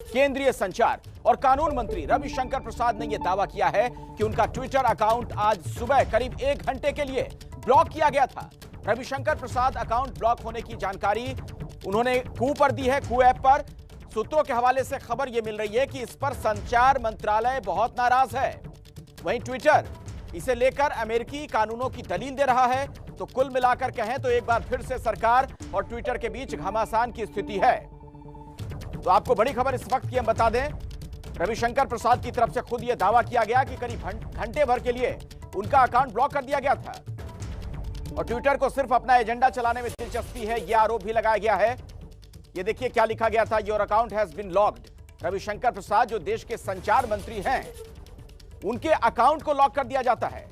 केंद्रीय संचार और कानून मंत्री रविशंकर प्रसाद ने यह दावा किया है कि उनका ट्विटर अकाउंट आज सुबह करीब 1 घंटे के लिए ब्लॉक किया गया था। रविशंकर प्रसाद अकाउंट ब्लॉक होने की जानकारी उन्होंने कू पर दी है, कू ऐप पर। सूत्रों के हवाले से खबर यह मिल रही है कि इस पर संचार मंत्रालय बहुत नाराज है। वहीं ट्विटर इसे लेकर अमेरिकी कानूनों की दलील दे रहा है। तो कुल मिलाकर कहें तो एक बार फिर से सरकार और ट्विटर के बीच घमासान की स्थिति है। तो आपको बड़ी खबर इस वक्त की हम बता दें, रविशंकर प्रसाद की तरफ से खुद यह दावा किया गया कि करीब घंटे भर के लिए उनका अकाउंट ब्लॉक कर दिया गया था और ट्विटर को सिर्फ अपना एजेंडा चलाने में दिलचस्पी है, यह आरोप भी लगाया गया है। यह देखिए क्या लिखा गया था, your account has been locked. Ravishankar Prasad जो देश के संचार मंत्री हैं, उनके अकाउंट को लॉक कर दिया जाता है।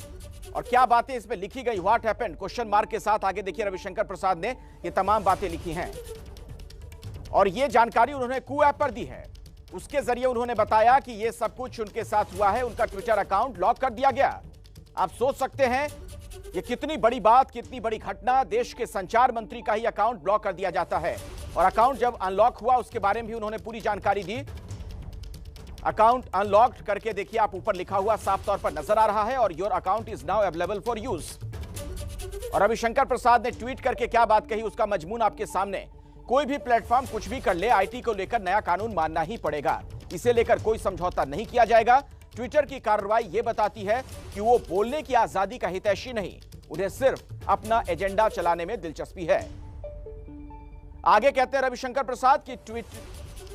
और क्या बातें इसमें लिखी गई, व्हाट हैपेंड, क्वेश्चन मार्क के साथ आगे देखिए रविशंकर प्रसाद ने ये तमाम बातें लिखी हैं और ये जानकारी उन्होंने कू ऐप पर दी है। उसके जरिए उन्होंने बताया कि ये सब कुछ उनके साथ हुआ है, उनका ट्विटर अकाउंट लॉक कर दिया गया। आप सोच सकते हैं ये कितनी बड़ी बात, कितनी बड़ी घटना, देश के संचार मंत्री का ही अकाउंट ब्लॉक कर दिया जाता है। और अकाउंट जब अनलॉक हुआ उसके बारे में भी उन्होंने पूरी जानकारी दी। अकाउंट अनलॉक्ड करके देखिए, आप ऊपर लिखा हुआ साफ तौर पर नजर आ रहा है और your account is now available for use. और रविशंकर प्रसाद ने ट्वीट करके क्या बात कही उसका मजमून आपके सामने। कोई भी प्लेटफॉर्म कुछ भी कर ले, आईटी को लेकर नया कानून मानना ही पड़ेगा, इसे लेकर कोई समझौता नहीं किया जाएगा। ट्विटर की कार्रवाई यह बताती है कि वो बोलने की आजादी का हितैषी नहीं, उन्हें सिर्फ अपना एजेंडा चलाने में दिलचस्पी है। आगे कहते हैं रविशंकर प्रसाद की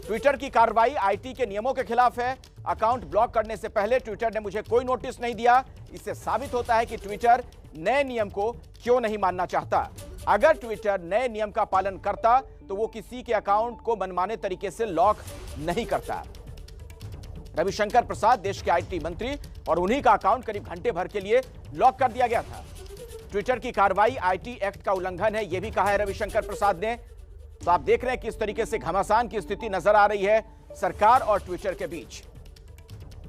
ट्विटर की कार्रवाई आईटी के नियमों के खिलाफ है। अकाउंट ब्लॉक करने से पहले ट्विटर ने मुझे कोई नोटिस नहीं दिया। इससे साबित होता है कि ट्विटर नए नियम को क्यों नहीं मानना चाहता। अगर ट्विटर नए नियम का पालन करता तो वो किसी के अकाउंट को मनमाने तरीके से लॉक नहीं करता। रविशंकर प्रसाद देश के आईटी मंत्री और उन्हीं का अकाउंट करीब घंटे भर के लिए लॉक कर दिया गया था। ट्विटर की कार्रवाई आईटी एक्ट का उल्लंघन है, यह भी कहा है रविशंकर प्रसाद ने। तो आप देख रहे हैं किस तरीके से घमासान की स्थिति नजर आ रही है सरकार और ट्विटर के बीच।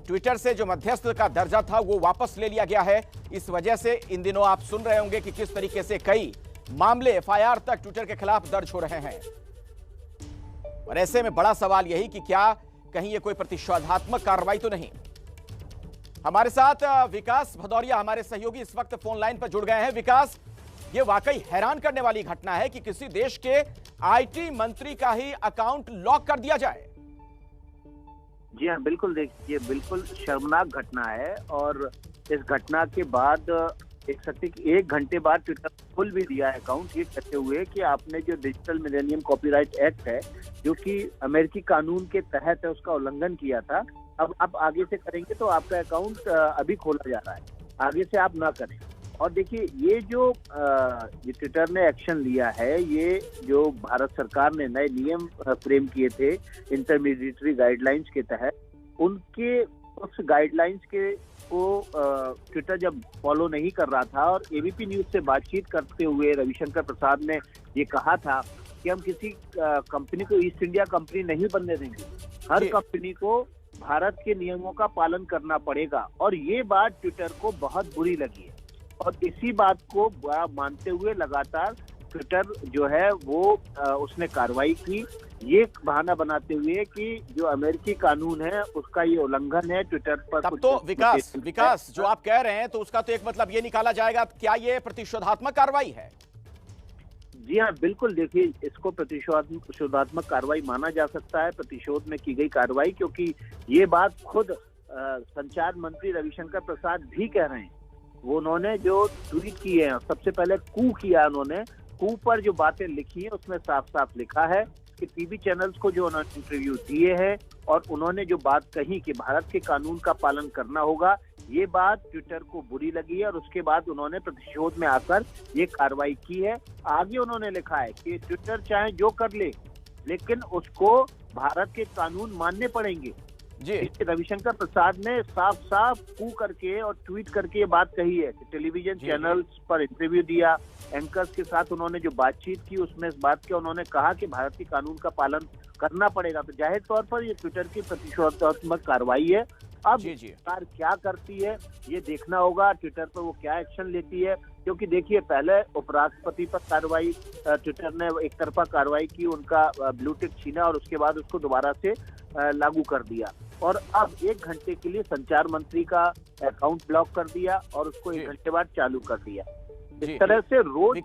ट्विटर से जो मध्यस्थ का दर्जा था वो वापस ले लिया गया है। इस वजह से इन दिनों आप सुन रहे होंगे कि किस तरीके से कई मामले एफआईआर तक ट्विटर के खिलाफ दर्ज हो रहे हैं। और ऐसे में बड़ा सवाल यही कि क्या कहीं ये कोई प्रतिशोधात्मक कार्रवाई तो नहीं। हमारे साथ विकास भदौरिया हमारे सहयोगी इस वक्त फोन लाइन पर जुड़ गए हैं। विकास, ये वाकई हैरान करने वाली घटना है कि किसी देश के आईटी मंत्री का ही अकाउंट लॉक कर दिया जाए। जी हाँ, बिल्कुल। देखिए, बिल्कुल शर्मनाक घटना है और इस घटना के बाद देख सकते कि 1 घंटे बाद ट्विटर खुल भी दिया है अकाउंट, ये कहते हुए कि आपने जो डिजिटल मिलेनियम कॉपीराइट एक्ट है जो कि अमेरिकी कानून के तहत है उसका उल्लंघन किया था। अब आप आगे से करेंगे तो आपका अकाउंट अभी खोला जा रहा है, आगे से आप ना करें। और देखिए, ये जो ट्विटर ने एक्शन लिया है, ये जो भारत सरकार ने नए नियम फ्रेम किए थे इंटरमीडिएटरी गाइडलाइंस के तहत, उनके उस गाइडलाइंस के को ट्विटर जब फॉलो नहीं कर रहा था और एबीपी न्यूज से बातचीत करते हुए रविशंकर प्रसाद ने ये कहा था कि हम किसी कंपनी को ईस्ट इंडिया कंपनी नहीं बनने देंगे, हर कंपनी को भारत के नियमों का पालन करना पड़ेगा। और ये बात ट्विटर को बहुत बुरी लगी है और इसी बात को मानते हुए लगातार ट्विटर जो है वो उसने कार्रवाई की, ये बहाना बनाते हुए कि जो अमेरिकी कानून है उसका ये उल्लंघन है ट्विटर पर। तब तो विकास जो आप कह रहे हैं तो उसका तो एक मतलब ये निकाला जाएगा, क्या ये प्रतिशोधात्मक कार्रवाई है? जी हाँ, बिल्कुल। देखिए, इसको प्रतिशोधात्मक कार्रवाई माना जा सकता है, प्रतिशोध में की गई कार्रवाई, क्योंकि ये बात खुद संचार मंत्री रविशंकर प्रसाद भी कह रहे हैं। वो उन्होंने जो ट्वीट किए हैं, सबसे पहले कू किया उन्होंने, कू पर जो बातें लिखी हैं उसमें साफ साफ लिखा है कि टीवी चैनल्स को जो उन्होंने इंटरव्यू दिए हैं और उन्होंने जो बात कही कि भारत के कानून का पालन करना होगा, ये बात ट्विटर को बुरी लगी है और उसके बाद उन्होंने प्रतिशोध में आकर ये कार्रवाई की है। आगे उन्होंने लिखा है कि ट्विटर चाहे जो कर ले लेकिन उसको भारत के कानून मानने पड़ेंगे। जी, रविशंकर प्रसाद ने साफ साफ कू करके और ट्वीट करके ये बात कही है कि टेलीविजन चैनल्स पर इंटरव्यू दिया, एंकर्स के साथ उन्होंने जो बातचीत की उसमें इस बात के उन्होंने कहा कि भारत के कानून का पालन करना पड़ेगा। तो जाहिर तौर पर ये ट्विटर की प्रतिशोधात्मक कार्रवाई है। अब सरकार क्या करती है ये देखना होगा, ट्विटर पर वो क्या एक्शन लेती है, क्योंकि देखिए पहले उपराष्ट्रपति पर कार्रवाई ट्विटर ने एक तरफा कार्रवाई की, उनका ब्लू टिक छीना और उसके बाद उसको दोबारा से लागू कर दिया और अब 1 घंटे के लिए संचार मंत्री का अकाउंट ब्लॉक कर दिया और उसको 1 घंटे बाद चालू कर दिया। इस तरह से रोज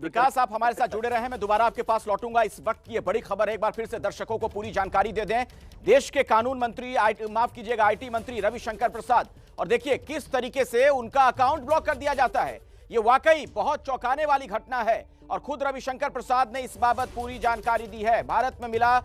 विकास आप हमारे साथ जुड़े रहे। मैं दोबारा आपके पास लौटूंगा। इस वक्त की ये बड़ी खबर है, एक बार फिर से दर्शकों को पूरी जानकारी दे दें। देश के कानून मंत्री, माफ कीजिएगा, आईटी मंत्री रविशंकर प्रसाद, और देखिए किस तरीके से उनका अकाउंट ब्लॉक कर दिया जाता है। ये वाकई बहुत चौंकाने वाली घटना है और खुद रविशंकर प्रसाद ने इस बाबत पूरी जानकारी दी है। भारत में मिला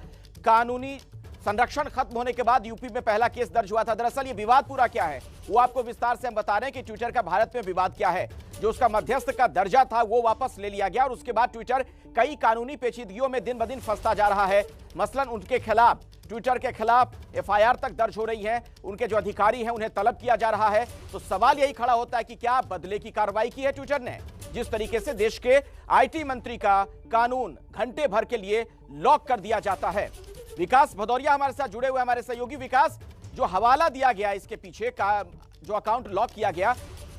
कानूनी संरक्षण खत्म होने के बाद यूपी में पहला केस दर्ज हुआ था। दरअसल ये विवाद पूरा क्या है वो आपको विस्तार से हम बता रहे हैं कि ट्विटर का भारत में विवाद क्या है। जो उसका मध्यस्थ का दर्जा था वो वापस ले लिया गया और उसके बाद ट्विटर कई कानूनी पेचीदगियों में दिन ब दिन फंसता जा रहा है। मसलन उनके खिलाफ, ट्विटर के खिलाफ एफआईआर तक दर्ज हो रही है, उनके जो अधिकारी हैं उन्हें तलब किया जा रहा है। तो सवाल यही खड़ा होता है कि क्या बदले की कार्रवाई की है ट्विटर ने, जिस तरीके से देश के आईटी मंत्री का कानून घंटे भर के लिए लॉक कर दिया जाता है। विकास भदौरिया हमारे साथ जुड़े हुए, हमारे सहयोगी। विकास, जो हवाला दिया गया इसके पीछे का, जो अकाउंट लॉक किया गया,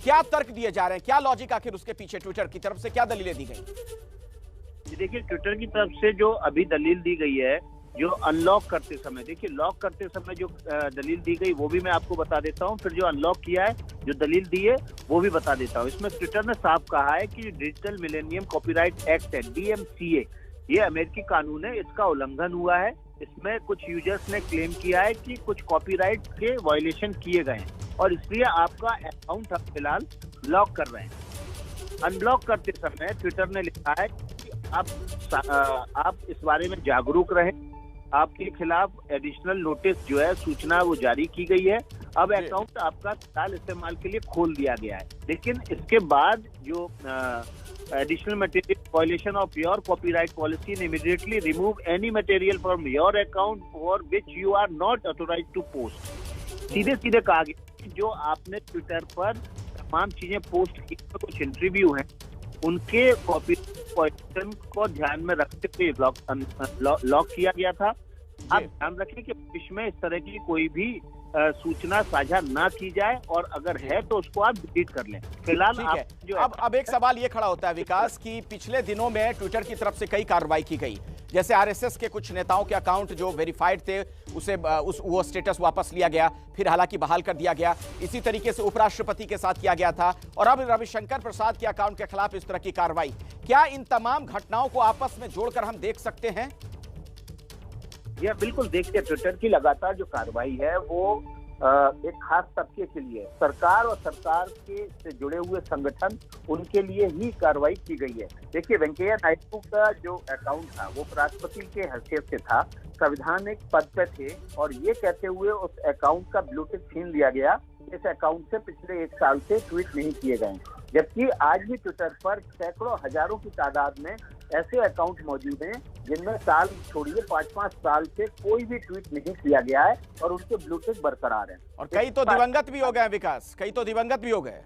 क्या तर्क दिए जा रहे हैं, क्या लॉजिक आखिर उसके पीछे, ट्विटर की तरफ से क्या दलीलें दी गई? देखिए, ट्विटर की तरफ से जो अभी दलील दी गई है, जो अनलॉक करते समय, देखिए लॉक करते समय जो दलील दी गई वो भी मैं आपको बता देता हूँ, फिर जो अनलॉक किया है, जो दलील दी है वो भी बता देता हूँ। इसमें ट्विटर ने साफ कहा है कि डिजिटल मिलेनियम कॉपीराइट एक्ट है, DMCA, ये अमेरिकी कानून है, इसका उल्लंघन हुआ है। इसमें कुछ यूजर्स ने क्लेम किया है कि कुछ कॉपीराइट के वायलेशन किए गए हैं और इसलिए आपका अकाउंट हम फिलहाल लॉक कर रहे हैं। अनब्लॉक करते समय ट्विटर ने लिखा है कि आप इस बारे में जागरूक रहें, आपके खिलाफ एडिशनल नोटिस जो है, सूचना वो जारी की गई है। अब अकाउंट आपका फिलहाल इस्तेमाल के लिए खोल दिया गया है, लेकिन इसके बाद जो additional material violation of your copyright policy and immediately remove any material from your account for which you are not authorized to post। सीधे सीधे कहा गया कि जो आपने ट्विटर पर तमाम चीजें पोस्ट की, कुछ इंटरव्यू हैं, उनके कॉपीराइट वायलेशन को ध्यान में रखते हुए लॉक किया गया था। आप ध्यान रखें कि भविष्य में इस तरह की कोई भी सूचना साझा ना की जाए और अगर है तो उसको आप डिलीट कर लें। फिलहाल आप जो अब एक सवाल ये खड़ा होता है विकास की पिछले दिनों में ट्विटर की तरफ से कई कार्रवाई की गई, जैसे आरएसएस के कुछ नेताओं के अकाउंट जो वेरीफाइड थे उसे वो स्टेटस वापस लिया गया, फिर हालांकि बहाल कर दिया गया। इसी तरीके से उपराष्ट्रपति के साथ किया गया था और अब रविशंकर प्रसाद के अकाउंट के खिलाफ इस तरह की कार्रवाई। क्या इन तमाम घटनाओं को आपस में जोड़कर हम देख सकते हैं? यह बिल्कुल, देखिए ट्विटर की लगातार जो कार्रवाई है वो एक खास तबके के लिए, सरकार और सरकार के से जुड़े हुए संगठन, उनके लिए ही कार्रवाई की गई है। देखिए, वेंकैया नायडू का जो अकाउंट था वो राष्ट्रपति के हैसियत से था, संवैधानिक पद पे थे और ये कहते हुए उस अकाउंट का ब्लू टिक छीन लिया गया। इस अकाउंट से पिछले 1 साल से ट्वीट नहीं किए गए, जबकि आज भी ट्विटर पर सैकड़ों हजारों की तादाद में ऐसे अकाउंट मौजूद हैं जिनमें साल छोड़िए 5-5 साल से कोई भी ट्वीट नहीं किया गया है और उनके ब्लू टिक बरकरार है। और कई तो दिवंगत भी हो गए विकास, कई तो दिवंगत भी हो गए,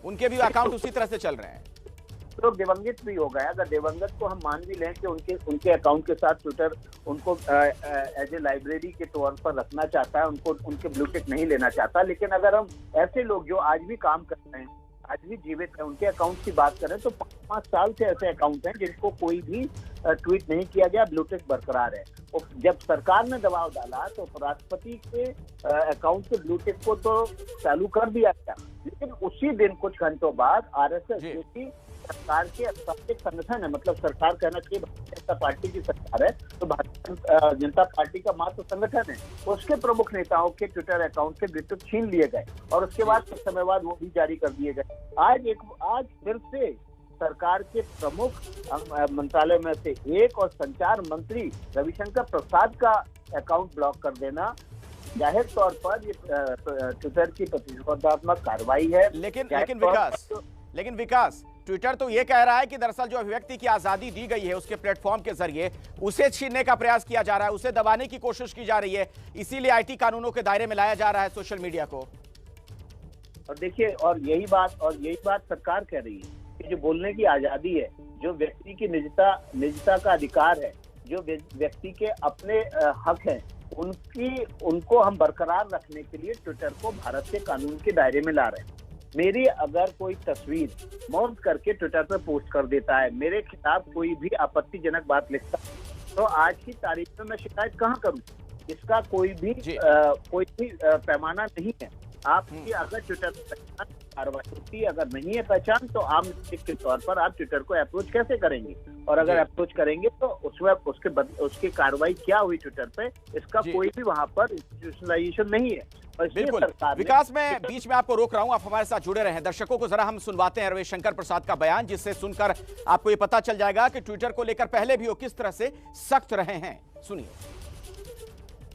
उनके भी अकाउंट उसी तरह से चल रहे हैं। तो दिवंगत भी हो गए, अगर दिवंगत को हम मान भी लें कि उनके अकाउंट के साथ ट्विटर उनको एज ए लाइब्रेरी के तौर पर रखना चाहता है, उनको उनके ब्लू टिक नहीं लेना चाहता, लेकिन अगर हम ऐसे लोग जो आज भी काम कर रहे हैं, आज भी जीवित है, उनके अकाउंट की बात करें तो 5-5 साल से ऐसे अकाउंट हैं जिनको कोई भी ट्वीट नहीं किया गया, ब्लू टिक बरकरार है। और जब सरकार ने दबाव डाला तो राष्ट्रपति के अकाउंट के ब्लू टिक को तो चालू कर दिया गया, लेकिन उसी दिन कुछ घंटों बाद आरएसएस जो कि सरकार के स्थापित संगठन है, मतलब सरकार कहना चाहिए भारतीय जनता पार्टी की सरकार है, तो भारतीय जनता पार्टी का मात्र संगठन है, उसके प्रमुख नेताओं के ट्विटर अकाउंट के ब्लू टिक छीन लिए गए और उसके बाद कुछ समय बाद वो भी जारी कर दिए गए। आज फिर से सरकार के प्रमुख मंत्रालय में से एक और संचार मंत्री रविशंकर प्रसाद का अकाउंट ब्लॉक कर देना जाहिर तौर पर ये ट्विटर की प्रतिस्पर्धात्मक कार्रवाई है। लेकिन विकास ट्विटर तो ये कह रहा है कि दरअसल जो अभिव्यक्ति की आजादी दी गई है उसके प्लेटफॉर्म के जरिए उसे छीनने का प्रयास किया जा रहा है, उसे दबाने की कोशिश की जा रही है, इसीलिए आईटी कानूनों के दायरे में लाया जा रहा है सोशल मीडिया को। और देखिए, और यही बात सरकार कह रही है कि जो बोलने की आजादी है, जो व्यक्ति की निजता का अधिकार है, जो व्यक्ति के अपने हक हैं, उनको हम बरकरार रखने के लिए ट्विटर को भारत के कानून के दायरे में ला रहे हैं। मेरी अगर कोई तस्वीर मौज करके ट्विटर पर पोस्ट कर देता है, मेरे खिलाफ कोई भी आपत्तिजनक बात लिखता है, तो आज की तारीख में मैं शिकायत कहाँ करूँ? इसका कोई भी जी। पैमाना नहीं है। आपकी अगर ट्विटर पर पहचान कार्रवाई होती है, अगर नहीं है पहचान तो आम नागरिक के तौर पर आप ट्विटर को अप्रोच कैसे करेंगे, और अगर जी। अप्रोच करेंगे तो उसमें उसकी कार्रवाई क्या हुई ट्विटर पे, इसका जी। कोई भी वहां पर इंस्टीट्यूशनलाइजेशन नहीं है। और इसलिए बिल्कुल सरकार ने विकास, में बीच में आपको रोक रहा हूं, आप हमारे साथ जुड़े रहे। दर्शकों को जरा हम सुनवाते हैं रविशंकर प्रसाद का बयान, जिससे सुनकर आपको ये पता चल जाएगा कि ट्विटर को लेकर पहले भी वो किस तरह से सख्त रहे हैं। सुनिए।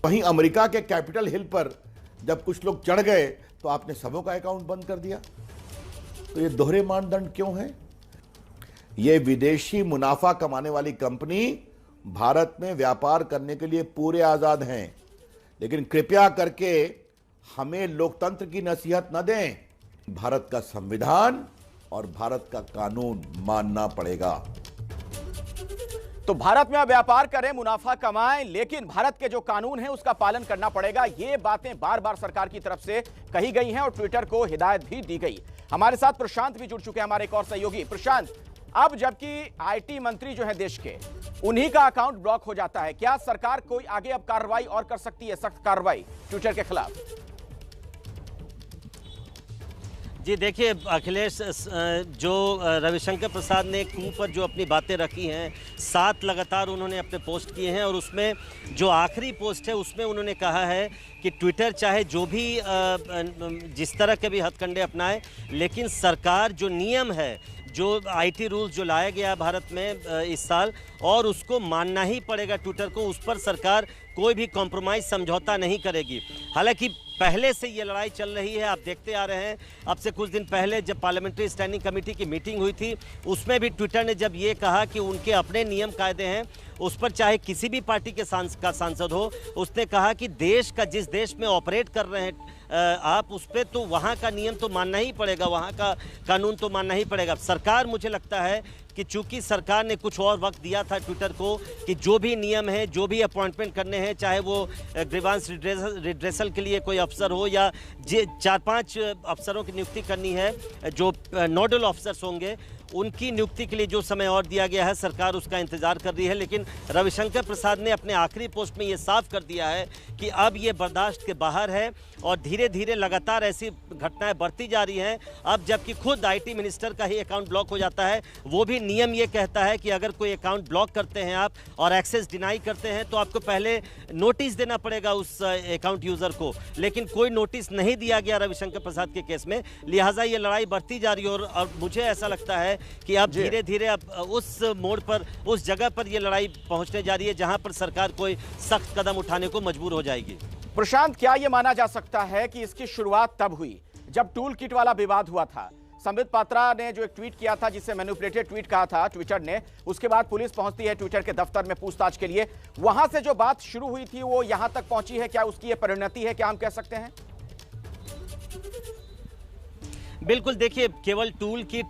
वहीं अमेरिका के कैपिटल हिल पर जब कुछ लोग चढ़ गए तो आपने सबों का अकाउंट बंद कर दिया। तो ये दोहरे मानदंड क्यों है? ये विदेशी मुनाफा कमाने वाली कंपनी भारत में व्यापार करने के लिए पूरे आजाद हैं, लेकिन कृपया करके हमें लोकतंत्र की नसीहत न दें। भारत का संविधान और भारत का कानून मानना पड़ेगा। तो भारत में आप व्यापार करें, मुनाफा कमाएं, लेकिन भारत के जो कानून है उसका पालन करना पड़ेगा। ये बातें बार बार सरकार की तरफ से कही गई हैं और ट्विटर को हिदायत भी दी गई। हमारे साथ प्रशांत भी जुड़ चुके हैं, हमारे एक और सहयोगी। प्रशांत, अब जबकि आईटी मंत्री जो है देश के, उन्हीं का अकाउंट ब्लॉक हो जाता है, क्या सरकार कोई आगे अब कार्रवाई और कर सकती है, सख्त कार्रवाई ट्विटर के खिलाफ? जी देखिए अखिलेश, जो रविशंकर प्रसाद ने कू पर जो अपनी बातें रखी हैं, 7 लगातार उन्होंने अपने पोस्ट किए हैं, और उसमें जो आखिरी पोस्ट है उसमें उन्होंने कहा है कि ट्विटर चाहे जो भी जिस तरह के भी हथकंडे अपनाए, लेकिन सरकार जो नियम है, जो आईटी रूल्स जो लाया गया भारत में इस साल, और उसको मानना ही पड़ेगा ट्विटर को। उस पर सरकार कोई भी कॉम्प्रोमाइज़, समझौता नहीं करेगी। हालांकि पहले से ये लड़ाई चल रही है, आप देखते आ रहे हैं। अब से कुछ दिन पहले जब पार्लियामेंट्री स्टैंडिंग कमेटी की मीटिंग हुई थी, उसमें भी ट्विटर ने जब ये कहा कि उनके अपने नियम कायदे हैं, उस पर चाहे किसी भी पार्टी के सांसद हो, उसने कहा कि देश का, जिस देश में ऑपरेट कर रहे हैं आप, उस पर तो वहाँ का नियम तो मानना ही पड़ेगा, वहाँ का कानून तो मानना ही पड़ेगा। सरकार, मुझे लगता है कि चूंकि सरकार ने कुछ और वक्त दिया था ट्विटर को कि जो भी नियम है, जो भी अपॉइंटमेंट करने हैं, चाहे वो ग्रीवांस रिड्रेसल के लिए कोई अफसर हो या 4-5 अफसरों की नियुक्ति करनी है, जो नोडल ऑफिसर्स होंगे, उनकी नियुक्ति के लिए जो समय और दिया गया है, सरकार उसका इंतजार कर रही है। लेकिन रविशंकर प्रसाद ने अपने आखिरी पोस्ट में ये साफ कर दिया है कि अब ये बर्दाश्त के बाहर है, और धीरे धीरे लगातार ऐसी घटनाएं बढ़ती जा रही हैं। अब जबकि खुद आईटी मिनिस्टर का ही अकाउंट ब्लॉक हो जाता है, वो भी नियम ये कहता है कि अगर कोई अकाउंट ब्लॉक करते हैं आप और एक्सेस डिनाई करते हैं, तो आपको पहले नोटिस देना पड़ेगा उस अकाउंट यूज़र को। लेकिन कोई नोटिस नहीं दिया गया रविशंकर प्रसाद के केस में, लिहाजा ये लड़ाई बढ़ती जा रही है। और मुझे ऐसा लगता है कि अब धीरे धीरे अब उस मोड़ पर, उस जगह पर ये लड़ाई पहुंचने जा रही है जहां पर सरकार कोई सख्त कदम उठाने को मजबूर हो जाएगी। प्रशांत, क्या यह माना जा सकता है कि इसकी शुरुआत तब हुई जब टूल किट वाला विवाद हुआ था? संबित पात्रा ने जो एक ट्वीट किया था, जिसे मैनिपुलेटेड ट्वीट कहा था ट्विटर ने, उसके बाद पुलिस पहुंचती है ट्विटर के दफ्तर में पूछताछ के लिए। वहां से जो बात शुरू हुई थी वो यहां तक पहुंची है, क्या उसकी ये परिणति है, क्या हम कह सकते हैं? बिल्कुल, देखिए केवल टूल किट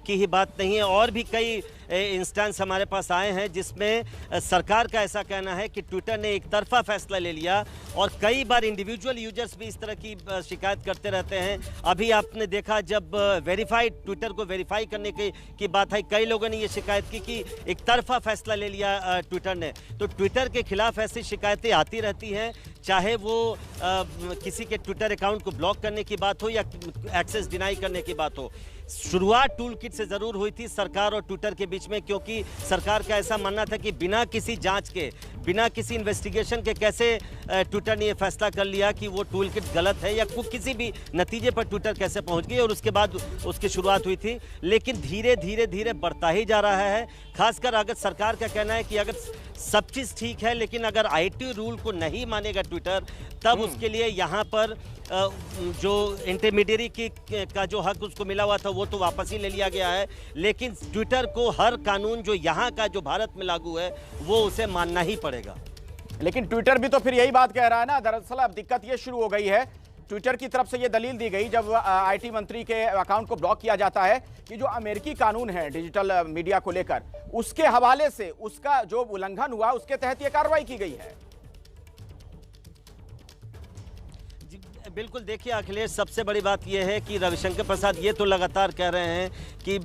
की ही बात नहीं है, और भी कई इंस्टेंस हमारे पास आए हैं जिसमें सरकार का ऐसा कहना है कि ट्विटर ने एक तरफा फैसला ले लिया, और कई बार इंडिविजुअल यूजर्स भी इस तरह की शिकायत करते रहते हैं। अभी आपने देखा जब वेरीफाइड, ट्विटर को वेरीफाई करने की बात आई, कई लोगों ने ये शिकायत की कि एक तरफा फैसला ले लिया ट्विटर ने। तो ट्विटर के खिलाफ ऐसी शिकायतें आती रहती हैं, चाहे वो किसी के ट्विटर अकाउंट को ब्लॉक करने की बात हो या एक्सेस डिनाई करने की बात हो। शुरुआत टूल किट से जरूर हुई थी सरकार और ट्विटर के बीच में, क्योंकि सरकार का ऐसा मानना था कि बिना किसी जांच के, बिना किसी इन्वेस्टिगेशन के कैसे ट्विटर ने यह फैसला कर लिया कि वो टूल किट गलत है, या किसी भी नतीजे पर ट्विटर कैसे पहुंच गई, और उसके बाद उसकी शुरुआत हुई थी। लेकिन धीरे धीरे धीरे बढ़ता ही जा रहा है। खासकर अगर सरकार का कहना है कि अगर सब चीज़ ठीक है, लेकिन अगर आईटी रूल को नहीं मानेगा ट्विटर, तब उसके लिए यहाँ पर जो इंटरमीडियरी का जो हक उसको मिला हुआ था वो तो वापस ही ले लिया गया है। लेकिन ट्विटर को हर कानून जो यहाँ का, जो भारत में लागू है, वो उसे मानना ही पड़ेगा। लेकिन ट्विटर भी तो फिर यही बात कह रहा है ना। दरअसल अब दिक्कत ये शुरू हो गई है, ट्विटर की तरफ से ये दलील दी गई जब आईटी मंत्री के अकाउंट को ब्लॉक किया जाता है कि जो अमेरिकी कानून है डिजिटल मीडिया को लेकर, उसके हवाले से उसका जो उल्लंघन हुआ, उसके तहत ये कार्रवाई की गई है। बिल्कुल, देखिए अखिलेश, सबसे बड़ी बात यह है कि रविशंकर प्रसाद ये तो लगातार कह रहे हैं कि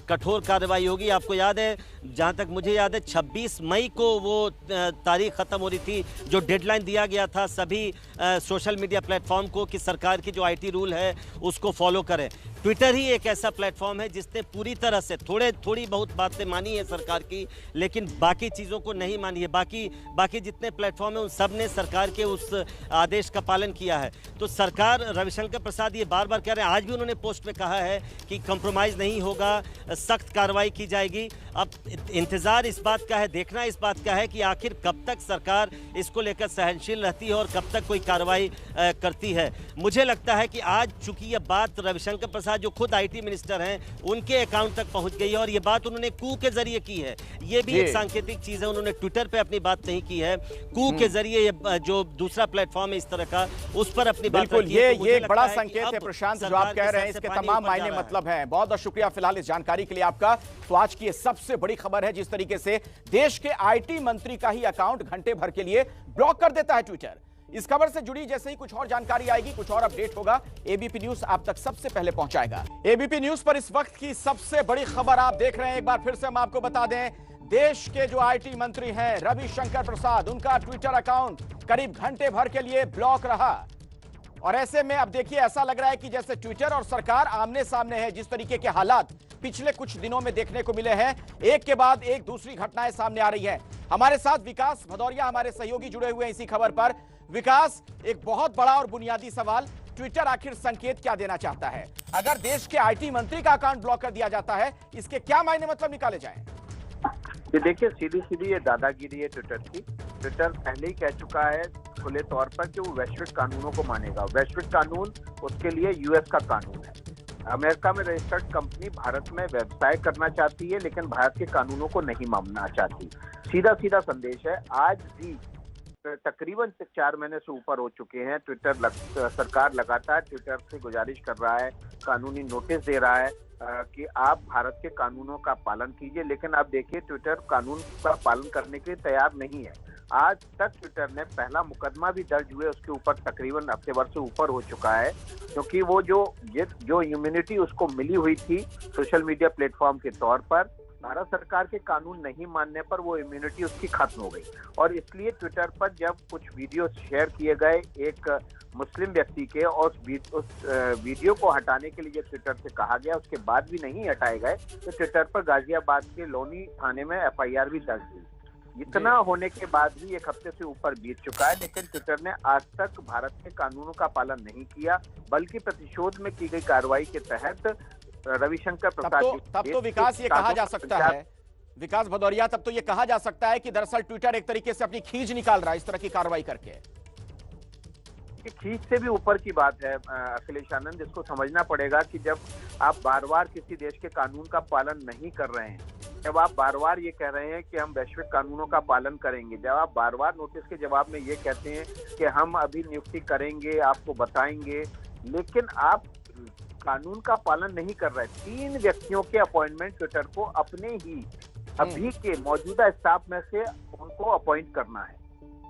कठोर कार्रवाई होगी। आपको याद है जहां तक मुझे याद है 26 मई को वो तारीख ख़त्म हो रही थी, जो डेडलाइन दिया गया था सभी सोशल मीडिया प्लेटफॉर्म को कि सरकार की जो आईटी रूल है उसको फॉलो करें। ट्विटर ही एक ऐसा प्लेटफॉर्म है जिसने पूरी तरह से थोड़ी बहुत बातें मानी है सरकार की, लेकिन बाकी चीज़ों को नहीं मानी है। बाकी जितने प्लेटफॉर्म हैं उन सब ने सरकार के उस आदेश का पालन किया है। तो सरकार, रविशंकर प्रसाद ये बार बार कह रहे हैं, आज भी उन्होंने पोस्ट में कहा है कि कंप्रोमाइज़ नहीं होगा, सख्त कार्रवाई की जाएगी। अब इंतज़ार इस बात का है, देखना इस बात का है कि आखिर कब तक सरकार इसको लेकर सहनशील रहती है और कब तक कोई कार्रवाई करती है। मुझे लगता है कि आज चूंकि ये बात रविशंकर प्रसाद जो खुद आईटी मिनिस्टर हैं उनके अकाउंट तक पहुंच गई है और ये बात उन्होंने कू के जरिए की है। ये भी एक सांकेतिक चीज है, उन्होंने ट्विटर पे अपनी बात नहीं की है, कू के जरिए जो दूसरा प्लेटफॉर्म है इस तरह का, उस पर अपनी बात बिल्कुल ये एक बड़ा संकेत है प्रशांत, जो आप कह रहे हैं इसके तमाम मायने मतलब हैं। बहुत बहुत शुक्रिया फिलहाल इस जानकारी के लिए आपका। तो आज की ये सबसे बड़ी खबर है, जिस तरीके से देश के आईटी मंत्री का ही अकाउंट घंटे भर के लिए ब्लॉक कर देता है ट्विटर। इस खबर से जुड़ी जैसे ही कुछ और जानकारी आएगी, कुछ और अपडेट होगा, एबीपी न्यूज आप तक सबसे पहले पहुंचाएगा। एबीपी न्यूज पर इस वक्त की सबसे बड़ी खबर आप देख रहे हैं। एक बार फिर से हम आपको बता दें, देश के जो आईटी मंत्री हैं रविशंकर प्रसाद, उनका ट्विटर अकाउंट करीब घंटे भर के लिए ब्लॉक रहा। और ऐसे में अब देखिए, ऐसा लग रहा है कि जैसे ट्विटर और सरकार आमने सामने है। जिस तरीके के हालात पिछले कुछ दिनों में देखने को मिले हैं, एक के बाद एक दूसरी घटनाएं सामने आ रही हैं। हमारे साथ विकास भदौरिया, हमारे सहयोगी, जुड़े हुए हैं इसी खबर पर। विकास, एक बहुत बड़ा और बुनियादी सवाल, ट्विटर आखिर संकेत क्या देना चाहता है? अगर देश के आईटी मंत्री का अकाउंट ब्लॉक कर दिया जाता है, इसके क्या मायने मतलब निकाले जाएं? ये देखिए, सीधी ये दादागिरी है ट्विटर की। ट्विटर पहले ही कह चुका है खुले तौर पर कि वो वैश्विक कानूनों को मानेगा। वैश्विक कानून उसके लिए यूएस का कानून है। अमेरिका में रजिस्टर्ड कंपनी भारत में व्यवसाय करना चाहती है, लेकिन भारत के कानूनों को नहीं मानना चाहती। सीधा संदेश है। आज भी तकरीबन 4 महीने से ऊपर हो चुके हैं, सरकार लगातार ट्विटर से गुजारिश कर रहा है, कानूनी नोटिस दे रहा है कि आप भारत के कानूनों का पालन कीजिए, लेकिन आप देखिए ट्विटर कानून का पालन करने के लिए तैयार नहीं है। आज तक ट्विटर ने पहला मुकदमा भी दर्ज हुए उसके ऊपर तकरीबन हफ्ते भर से ऊपर हो चुका है, क्योंकि वो जो इम्यूनिटी उसको मिली हुई थी सोशल मीडिया प्लेटफॉर्म के तौर पर, भारत सरकार के कानून नहीं मानने पर वो इम्यूनिटी उसकी खत्म हो गई। और इसलिए ट्विटर पर जब कुछ वीडियो शेयर किए गए एक मुस्लिम व्यक्ति के, और उस वीडियो को हटाने के लिए ट्विटर से कहा गया, उसके बाद भी नहीं हटाए गए, तो ट्विटर पर गाजियाबाद के लोनी थाने में एफआईआर भी दर्ज हुई। इतना होने के बाद भी एक हफ्ते से ऊपर बीत चुका है, लेकिन ट्विटर ने आज तक भारत के कानूनों का पालन नहीं किया, बल्कि प्रतिशोध में की गई कार्रवाई के तहत रविशंकर प्रसाद, तब तो विकास ये कहा जा सकता है, विकास भदौरिया, तब तो ये कहा जा सकता है कि दरअसल ट्विटर एक तरीके से अपनी खींच निकाल रहा है इस तरह की कार्रवाई करके। खींच से भी ऊपर की बात है अखिलेश आनंद। इसको समझना पड़ेगा कि जब आप बार बार किसी देश के कानून का पालन नहीं कर रहे हैं, जब आप बार बार ये कह रहे हैं कि हम वैश्विक कानूनों का पालन करेंगे, जब आप बार बार नोटिस के जवाब में ये कहते हैं कि हम अभी नियुक्ति करेंगे, आपको बताएंगे, लेकिन आप कानून का पालन नहीं कर रहे। 3 व्यक्तियों के अपॉइंटमेंट ट्विटर को अपने ही अभी के मौजूदा स्टाफ में से उनको अपॉइंट करना है।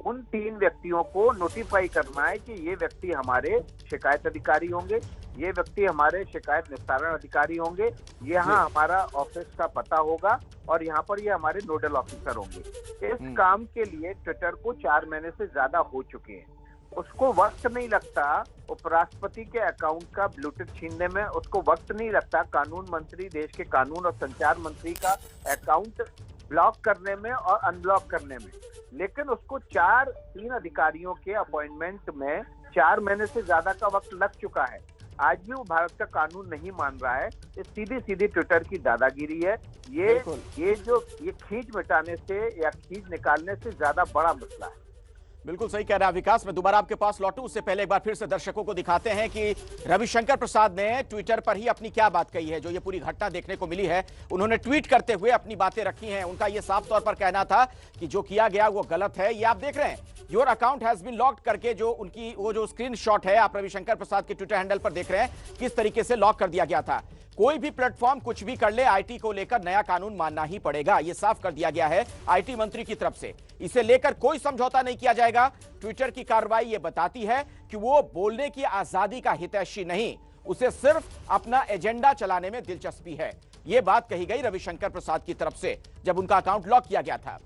उन 3 व्यक्तियों को नोटिफाई करना है कि ये व्यक्ति हमारे शिकायत अधिकारी होंगे, ये व्यक्ति हमारे शिकायत निस्तारण अधिकारी होंगे, यहाँ हमारा ऑफिस का पता होगा और यहाँ पर ये हमारे नोडल ऑफिसर होंगे। इस काम के लिए ट्विटर को 4 महीने से ज्यादा हो चुके हैं। उसको वक्त नहीं लगता उपराष्ट्रपति के अकाउंट का ब्लूटिक छीनने में, उसको वक्त नहीं लगता कानून मंत्री, देश के कानून और संचार मंत्री का अकाउंट ब्लॉक करने में और अनब्लॉक करने में, लेकिन उसको 3 अधिकारियों के अपॉइंटमेंट में 4 महीने से ज्यादा का वक्त लग चुका है। आज भी वो भारत का कानून नहीं मान रहा है। ये सीधी ट्विटर की दादागिरी है। ये खींच मिटाने से या खींच निकालने से ज्यादा बड़ा मसला है। बिल्कुल सही कह रहा है विकास। मैं दोबारा आपके पास लौटूं, उससे पहले एक बार फिर से दर्शकों को दिखाते हैं कि रविशंकर प्रसाद ने ट्विटर पर ही अपनी क्या बात कही है। जो ये पूरी घटना देखने को मिली है, उन्होंने ट्वीट करते हुए अपनी बातें रखी हैं। उनका ये साफ तौर पर कहना था कि जो किया गया वो गलत है। ये आप देख रहे हैं, your account has been locked करके जो उनकी वो जो स्क्रीनशॉट है आप रविशंकर प्रसाद के ट्विटर हैंडल पर देख रहे हैं, किस तरीके से लॉक कर दिया गया था। कोई भी प्लेटफॉर्म कुछ भी कर ले, आईटी को लेकर नया कानून मानना ही पड़ेगा, यह साफ कर दिया गया है आईटी मंत्री की तरफ से। इसे लेकर कोई समझौता नहीं किया जाएगा। ट्विटर की कार्रवाई यह बताती है कि वो बोलने की आजादी का हितैषी नहीं, उसे सिर्फ अपना एजेंडा चलाने में दिलचस्पी है। यह बात कही गई रविशंकर प्रसाद की तरफ से जब उनका अकाउंट ब्लॉक किया गया था।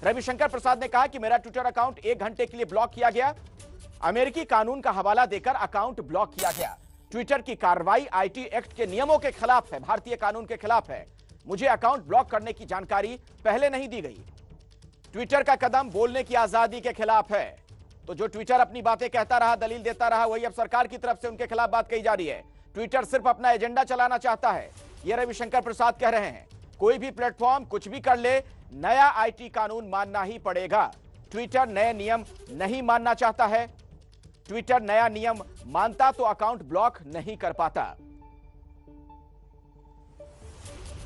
रविशंकर प्रसाद ने कहा कि मेरा ट्विटर अकाउंट 1 घंटे के लिए ब्लॉक किया गया, अमेरिकी कानून का हवाला देकर अकाउंट ब्लॉक किया गया। ट्विटर की कार्रवाई आईटी एक्ट के नियमों के खिलाफ है, भारतीय कानून के खिलाफ है। मुझे अकाउंट ब्लॉक करने की जानकारी पहले नहीं दी गई। ट्विटर का कदम बोलने की आजादी के खिलाफ है। तो जो ट्विटर अपनी बातें कहता रहा, दलील देता रहा, वही अब सरकार की तरफ से उनके खिलाफ बात कही जा रही है। ट्विटर सिर्फ अपना एजेंडा चलाना चाहता है, यह रविशंकर प्रसाद कह रहे हैं। कोई भी प्लेटफॉर्म कुछ भी कर ले, नया आईटी कानून मानना ही पड़ेगा। ट्विटर नए नियम नहीं मानना चाहता है। ट्विटर नया नियम मानता तो अकाउंट ब्लॉक नहीं कर पाता।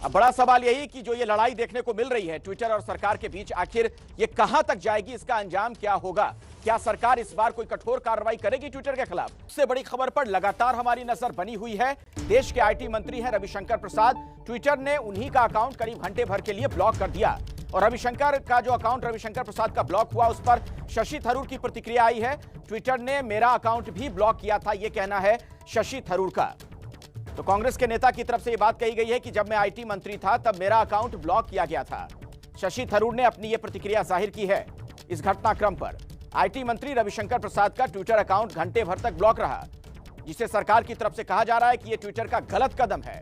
अब बड़ा सवाल यही कि जो ये लड़ाई देखने को मिल रही है ट्विटर और सरकार के बीच, आखिर ये कहां तक जाएगी, इसका अंजाम क्या होगा? क्या सरकार इस बार कोई कठोर कार्रवाई करेगी ट्विटर के खिलाफ? इससे बड़ी खबर पर लगातार हमारी नजर बनी हुई है। देश के आईटी मंत्री हैं रविशंकर प्रसाद। ट्विटर ने उन्हीं का अकाउंट करीब घंटे भर के लिए ब्लॉक कर दिया और रविशंकर का जो अकाउंट रविशंकर प्रसाद का ब्लॉक हुआ, उस पर शशि थरूर की प्रतिक्रिया आई है। ट्विटर ने मेरा अकाउंट भी ब्लॉक किया था, यह कहना है शशि थरूर का। तो कांग्रेस के नेता की तरफ से यह बात कही गई है कि जब मैं आईटी मंत्री था तब मेरा अकाउंट ब्लॉक किया गया था। शशि थरूर ने अपनी यह प्रतिक्रिया जाहिर की है इस घटनाक्रम पर। आईटी मंत्री रविशंकर प्रसाद का ट्विटर अकाउंट घंटे भर तक ब्लॉक रहा, जिसे सरकार की तरफ से कहा जा रहा है कि यह ट्विटर का गलत कदम है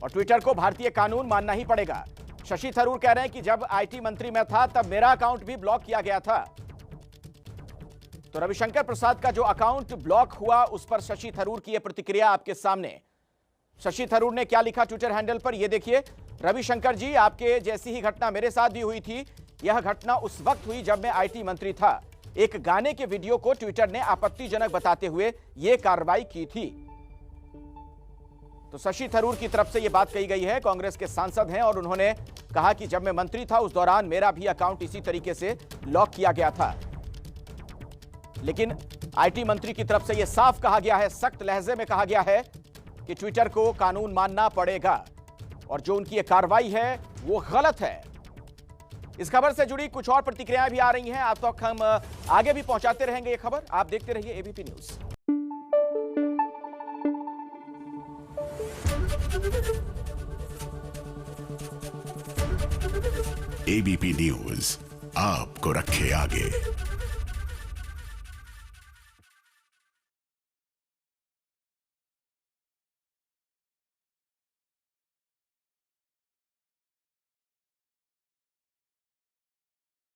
और ट्विटर को भारतीय कानून मानना ही पड़ेगा। शशि थरूर कह रहे हैं कि जब आईटी मंत्री मैं था तब मेरा अकाउंट भी ब्लॉक किया गया था। तो रविशंकर प्रसाद का जो अकाउंट ब्लॉक हुआ, उस पर शशि थरूर की यह प्रतिक्रिया आपके सामने। शशि थरूर ने क्या लिखा ट्विटर हैंडल पर, यह देखिए। रविशंकर जी, आपके जैसी ही घटना मेरे साथ भी हुई थी। यह घटना उस वक्त हुई जब मैं आईटी मंत्री था। एक गाने के वीडियो को ट्विटर ने आपत्तिजनक बताते हुए यह कार्रवाई की थी। तो शशि थरूर की तरफ से यह बात कही गई है। कांग्रेस के सांसद हैं और उन्होंने कहा कि जब मैं मंत्री था उस दौरान मेरा भी अकाउंट इसी तरीके से लॉक किया गया था। लेकिन आईटी मंत्री की तरफ से यह साफ कहा गया है, सख्त लहजे में कहा गया है कि ट्विटर को कानून मानना पड़ेगा और जो उनकी यह कार्रवाई है वो गलत है। इस खबर से जुड़ी कुछ और प्रतिक्रियाएं भी आ रही हैं, आप तक हम आगे भी पहुंचाते रहेंगे ये खबर। आप देखते रहिए एबीपी न्यूज। एबीपी न्यूज आपको रखे आगे।